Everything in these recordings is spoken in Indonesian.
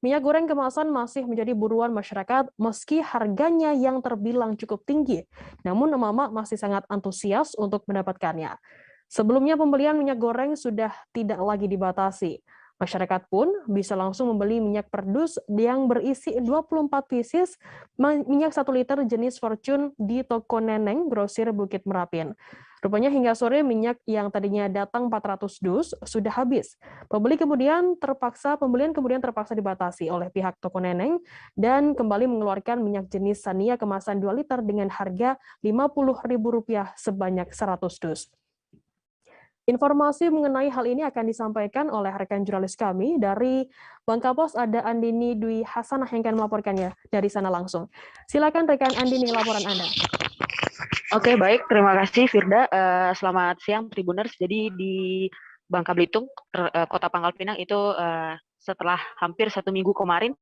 Minyak goreng kemasan masih menjadi buruan masyarakat meski harganya yang terbilang cukup tinggi. Namun emak-emak masih sangat antusias untuk mendapatkannya. Sebelumnya pembelian minyak goreng sudah tidak lagi dibatasi. Masyarakat pun bisa langsung membeli minyak perdus yang berisi 24 pieces minyak 1 liter jenis Fortune di toko Neneng, Grosir Bukit Merapin. Rupanya hingga sore minyak yang tadinya datang 400 dus sudah habis. Pembelian kemudian terpaksa dibatasi oleh pihak toko Neneng dan kembali mengeluarkan minyak jenis Sania kemasan 2 liter dengan harga Rp50.000 sebanyak 100 dus. Informasi mengenai hal ini akan disampaikan oleh rekan jurnalis kami dari Bangka Pos, ada Andini Dwi Hasanah yang akan melaporkannya dari sana langsung. Silakan rekan Andini, laporan Anda. Oke, baik. Terima kasih, Firda. Selamat siang, Tribuners. Jadi di Bangka Belitung, Kota Pangkal Pinang itu setelah hampir 1 minggu kemarin,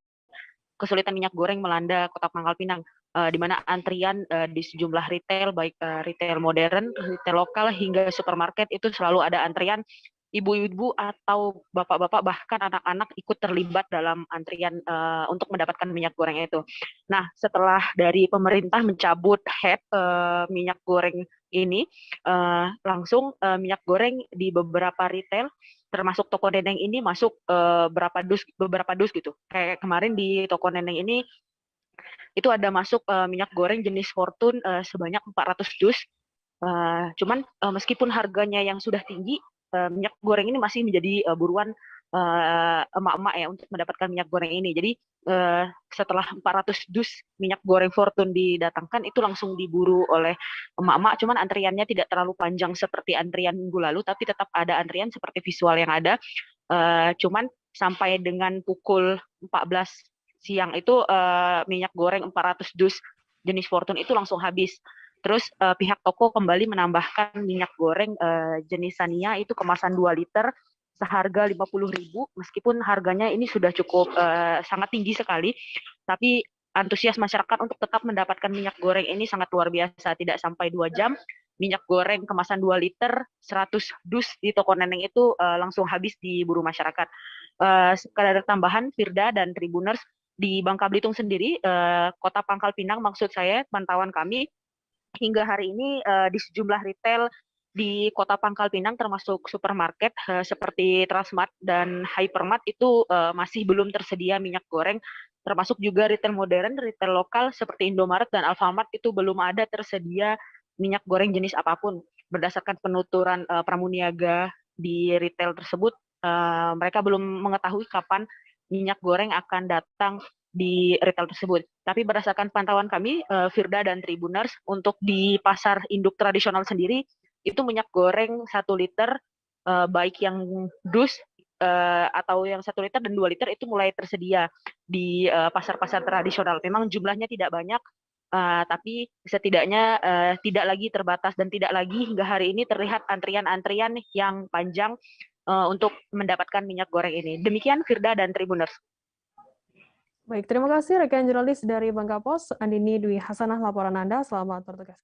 kesulitan minyak goreng melanda Kota Pangkal Pinang, di mana antrian di sejumlah retail, baik retail modern, retail lokal, hingga supermarket itu selalu ada antrian. Ibu-ibu atau bapak-bapak bahkan anak-anak ikut terlibat dalam antrian untuk mendapatkan minyak goreng itu. Nah, setelah dari pemerintah mencabut head minyak goreng ini, langsung minyak goreng di beberapa retail termasuk toko Neneng ini masuk beberapa dus gitu. Kayak kemarin di toko Neneng ini itu ada masuk minyak goreng jenis Fortune sebanyak 400 dus. Cuman meskipun harganya yang sudah tinggi, minyak goreng ini masih menjadi buruan emak-emak ya untuk mendapatkan minyak goreng ini. Jadi setelah 400 dus minyak goreng Fortune didatangkan, itu langsung diburu oleh emak-emak. Cuman antriannya tidak terlalu panjang seperti antrian minggu lalu, tapi tetap ada antrian seperti visual yang ada. Cuman sampai dengan pukul 14 siang itu minyak goreng 400 dus jenis Fortune itu langsung habis. Terus pihak toko kembali menambahkan minyak goreng jenis Sania itu kemasan 2 liter seharga Rp50.000, meskipun harganya ini sudah cukup sangat tinggi sekali, tapi antusias masyarakat untuk tetap mendapatkan minyak goreng ini sangat luar biasa. Tidak sampai 2 jam, minyak goreng kemasan 2 liter 100 dus di toko Neneng itu langsung habis di buru masyarakat. Sekadar tambahan, Firda dan Tribuners, di Bangka Belitung sendiri, Kota Pangkal Pinang maksud saya, pantauan kami, hingga hari ini di sejumlah retail di Kota Pangkal Pinang termasuk supermarket seperti Transmart dan Hypermart itu masih belum tersedia minyak goreng, termasuk juga retail modern, retail lokal seperti Indomaret dan Alfamart itu belum ada tersedia minyak goreng jenis apapun. Berdasarkan penuturan pramuniaga di retail tersebut, mereka belum mengetahui kapan minyak goreng akan datang di retail tersebut. Tapi berdasarkan pantauan kami, Firda dan Tribuners, untuk di pasar induk tradisional sendiri, itu minyak goreng 1 liter, baik yang dus atau yang 1 liter dan 2 liter itu mulai tersedia di pasar-pasar tradisional. Memang jumlahnya tidak banyak, tapi setidaknya tidak lagi terbatas dan tidak lagi hingga hari ini terlihat antrian-antrian yang panjang untuk mendapatkan minyak goreng ini. Demikian Firda dan Tribuners. Baik, terima kasih rekan jurnalis dari Bangka Pos, Andini Dwi Hasanah, laporan Anda. Selamat bertugas.